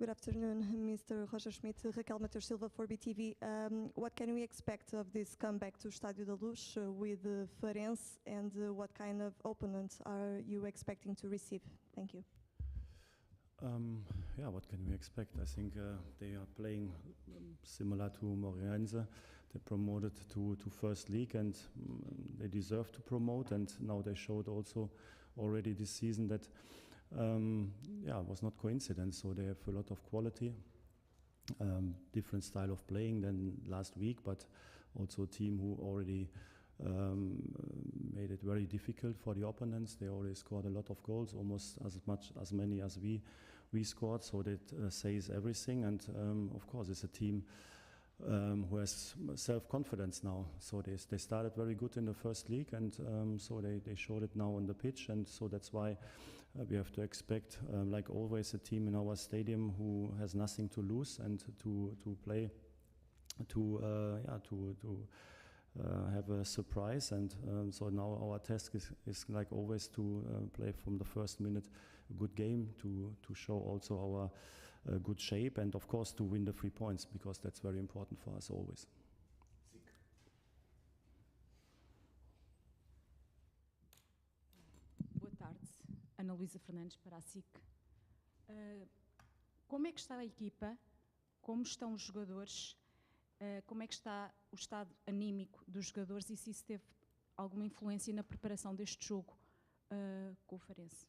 Good afternoon, Mr. Roger Schmidt, Raquel Matheus Silva for BTV. What can we expect of this comeback to Estádio da Luz with Farense, and what kind of opponents are you expecting to receive? Thank you. Yeah, what can we expect? I think they are playing similar to Moreirense. They promoted to First League, and they deserve to promote. And now they showed also already this season that it was not coincidence. So they have a lot of quality, different style of playing than last week, but also a team who already made it very difficult for the opponents. They already scored a lot of goals, almost as many as we scored. So that says everything. And of course, it's a team who has self-confidence now. So they started very good in the First League, and so they showed it now on the pitch. And so that's why we have to expect, like always, a team in our stadium who has nothing to lose and to play to have a surprise. And so now our task is like always to play from the first minute a good game, to show also our good shape, and of course to win the 3 points, because that's very important for us always. Boa tarde, Ana Luísa Fernandes para a SIC. Como é que está a equipa? Como estão os jogadores? Como é que está o estado anímico dos jogadores, e se isso teve alguma influência na preparação deste jogo com o Farense?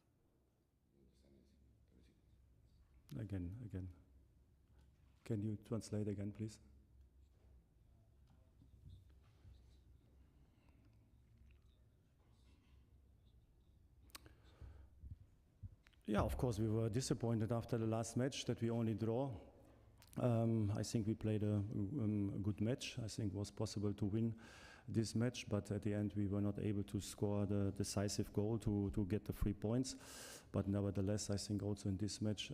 Again. Can you translate again, please? Yeah, of course we were disappointed after the last match that we only draw. I think we played a good match. I think it was possible to win this match, but at the end we were not able to score the decisive goal to get the 3 points. But nevertheless, I think also in this match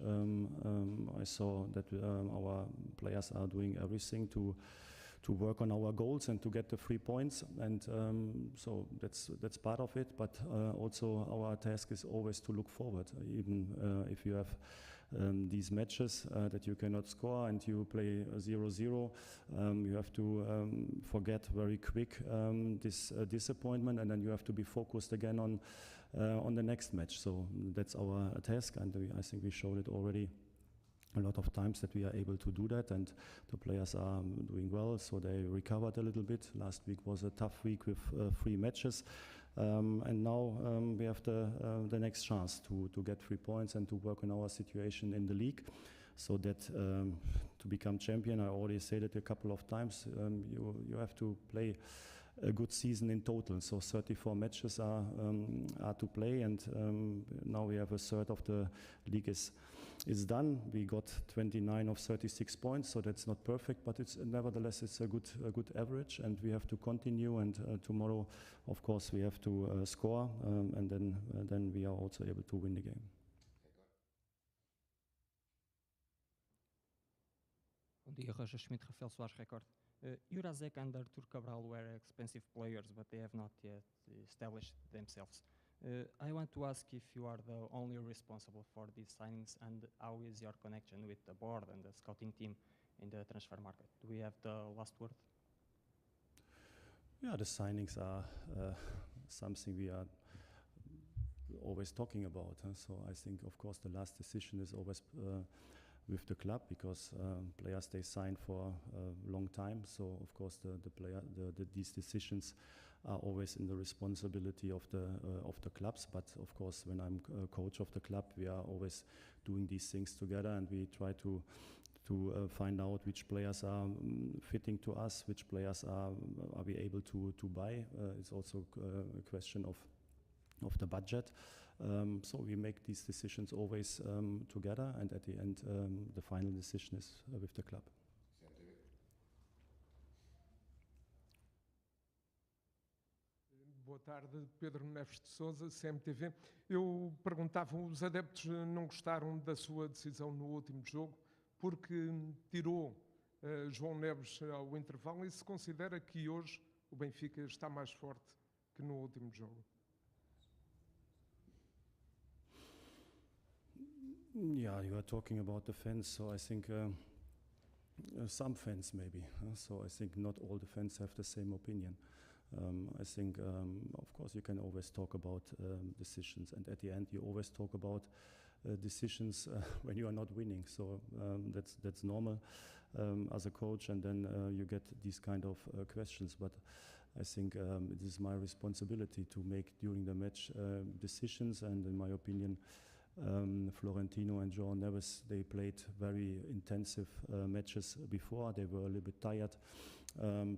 I saw that our players are doing everything to work on our goals and to get the 3 points, and so that's part of it. But also our task is always to look forward, even if you have these matches that you cannot score and you play 0-0, you have to forget very quick this disappointment, and then you have to be focused again on the next match. So that's our task, and I think we showed it already a lot of times that we are able to do that, and the players are doing well, so they recovered a little bit. Last week was a tough week with 3 matches, and now we have the next chance to get 3 points and to work on our situation in the league, so that to become champion, I already said it a couple of times, you have to play a good season in total. So 34 matches are to play, and now we have a third of the league is done. We got 29 of 36 points, so that's not perfect, but it's nevertheless it's a good average, and we have to continue. And tomorrow, of course, we have to score, and then we are also able to win the game. Bom dia, Roger Schmidt, Rafael Soares, Record. Jurasek and Artur Cabral were expensive players, but they have not yet established themselves. I want to ask if you are the only responsible for these signings, and how is your connection with the board and the scouting team in the transfer market? Do we have the last word? Yeah, the signings are something we are always talking about. So I think, of course, the last decision is always with the club, because players, they sign for a long time. So of course these decisions are always in the responsibility of the clubs. But of course, when I'm a coach of the club, we are always doing these things together, and we try to find out which players are fitting to us, which players are we able to buy. It's also a question of the budget. So we make these decisions always together, and at the end the final decision is with the club. Boa tarde, Pedro Neves de Sousa, CMTV. Eu perguntava, os adeptos não gostaram da sua decisão no último jogo porque tirou João Neves ao intervalo, e se considera que hoje o Benfica está mais forte que no último jogo? Yeah, you are talking about the fans, so I think some fans maybe. So I think not all the fans have the same opinion. I think, of course, you can always talk about decisions, and at the end, you always talk about decisions when you are not winning. So that's normal as a coach, and then you get these kind of questions. But I think it is my responsibility to make during the match decisions, and in my opinion, Florentino and João Neves, they played very intensive matches before. They were a little bit tired.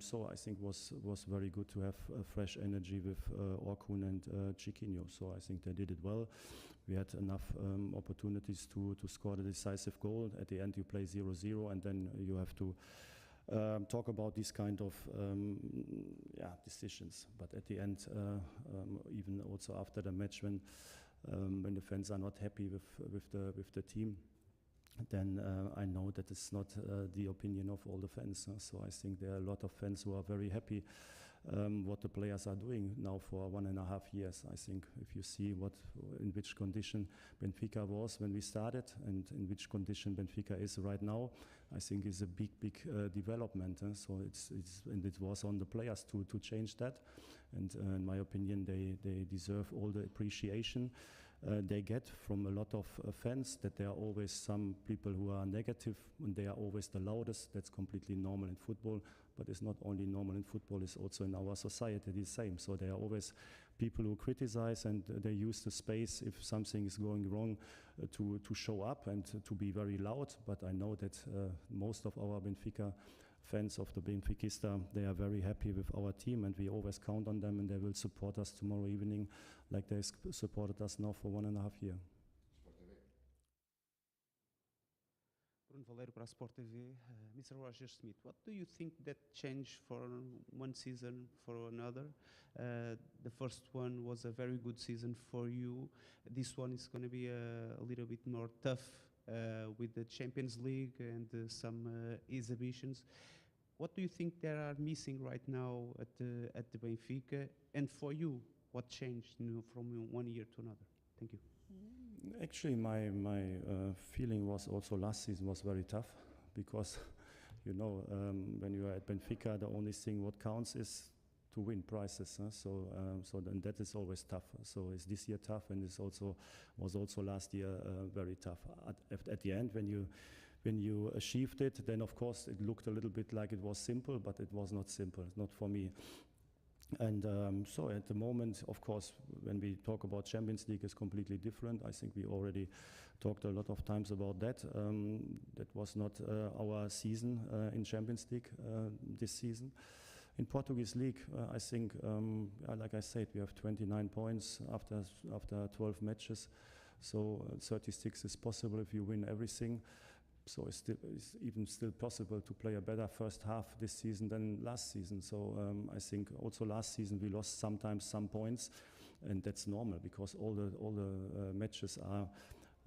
So I think was very good to have fresh energy with Orkun and Chiquinho. So I think they did it well. We had enough opportunities to score the decisive goal. At the end, you play 0-0, and then you have to talk about these kind of decisions. But at the end, even also after the match, when the fans are not happy with the team, then I know that it's not the opinion of all the fans. So I think there are a lot of fans who are very happy what the players are doing now for 1.5 years. I think if you see in which condition Benfica was when we started and in which condition Benfica is right now, I think is a big development. So and it was on the players to change that. And in my opinion, they deserve all the appreciation they get from a lot of fans, that there are always some people who are negative and they are always the loudest. That's completely normal in football, but it's not only normal in football, it's also in our society the same. So there are always people who criticize, and they use the space if something is going wrong to show up and to be very loud. But I know that most of our Benfica fans of the Benfiquista, they are very happy with our team, and we always count on them, and they will support us tomorrow evening like they supported us now for 1.5 years. Bruno Valero para a Sport TV. Mr. Roger Schmidt, what do you think that changed from one season for another? The first one was a very good season for you. This one is going to be a little bit more tough with the Champions League and some exhibitions. What do you think they are missing right now at the Benfica? And for you, what changed from one year to another? Thank you. Actually, my feeling was also last season was very tough, because when you are at Benfica, the only thing what counts is to win prizes. So then that is always tough. So is this year tough, and was also last year very tough. At the end, when you achieved it, then of course it looked a little bit like it was simple, but it was not simple, not for me. And so at the moment, of course, when we talk about Champions League, it's completely different. I think we already talked a lot of times about that. That was not our season in Champions League this season. In Portuguese League, I think, like I said, we have 29 points after 12 matches. So 36 is possible if you win everything. So it's even still possible to play a better first half this season than last season. So I think also last season we lost sometimes some points, and that's normal because all the matches are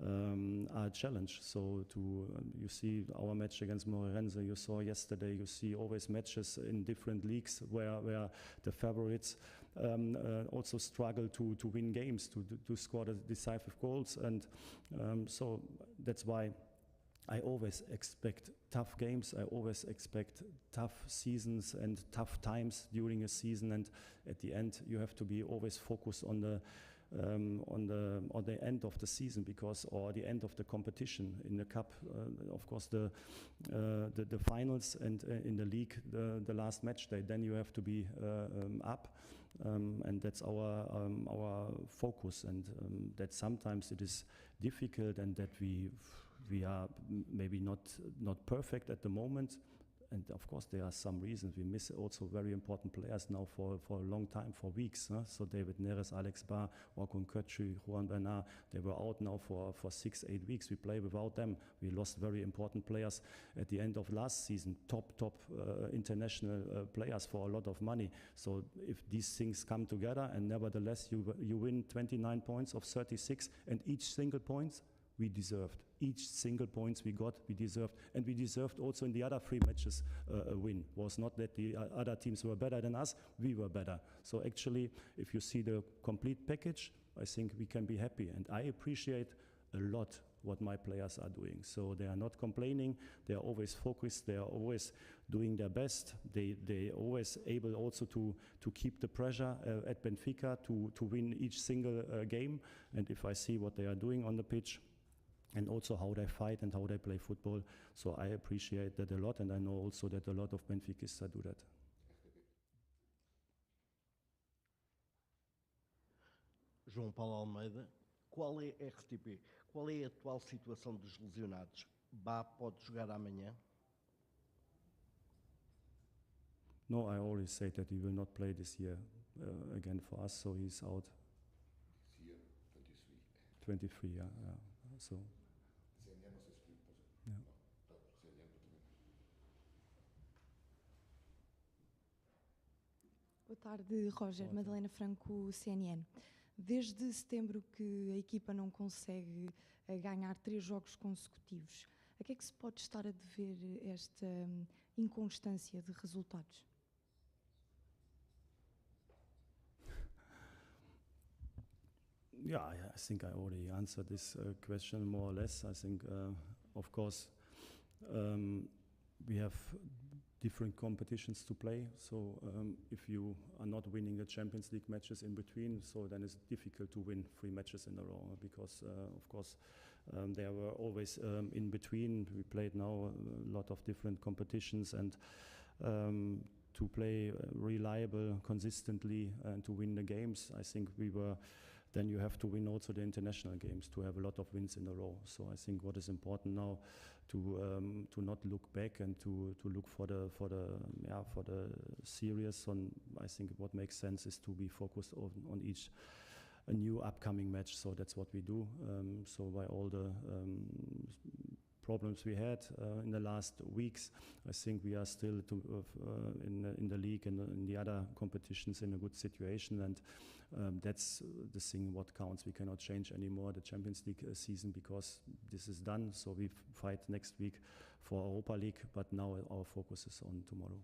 a challenge. So you see our match against Moreirense, you saw yesterday, you see always matches in different leagues where the favorites also struggle to win games, to score the decisive goals. And so that's why I always expect tough games. I always expect tough seasons and tough times during a season. And at the end, you have to be always focused on the end of the season, or the end of the competition. In the cup, of course, the finals, and in the league, the last match day. Then you have to be up, and that's our focus. And that sometimes it is difficult, and that we are maybe not perfect at the moment, and of course there are some reasons. We miss also very important players now for a long time, for weeks. So David Neres, Alex Ba, Orkun Kötçü, Juan Bernat, they were out now for 6-8 weeks. We play without them. We lost very important players at the end of last season, top international players for a lot of money. So if these things come together, and nevertheless you win 29 points of 36, and each single point we deserved. Each single points we got, we deserved. And we deserved also in the other 3 matches a win. It was not that the other teams were better than us, we were better. So actually, if you see the complete package, I think we can be happy. And I appreciate a lot what my players are doing. So they are not complaining, they are always focused, they are always doing their best. They always able also to keep the pressure at Benfica to win each single game. And if I see what they are doing on the pitch, and also how they fight and how they play football, so I appreciate that a lot, and I know also that a lot of Benfiquistas do that. João Paulo Almeida, qual é RTP? Qual é a atual situação dos lesionados? Bá pode jogar amanhã? No, I already said that he will not play this year again for us, so he's out. This year, 23. 23, yeah. So. Yeah. Boa tarde, Roger. Madalena Franco, CNN. Desde setembro que a equipa não consegue ganhar 3 jogos consecutivos. A que é que se pode estar a dever esta inconstância de resultados? Yeah, I think I already answered this question more or less. I think, of course, we have different competitions to play. So if you are not winning the Champions League matches in between, so then it's difficult to win 3 matches in a row because, of course, there were always in between. We played now a lot of different competitions, and to play reliable, consistently, and to win the games, I think then you have to win also the international games to have a lot of wins in a row. So I think what is important now to not look back and to look for the series. I think what makes sense is to be focused on each a new upcoming match. So that's what we do. So by all the problems we had in the last weeks, I think we are still in the league and in the other competitions in a good situation, and that's the thing what counts. We cannot change anymore the Champions League season because this is done. So we fight next week for Europa League, but now our focus is on tomorrow.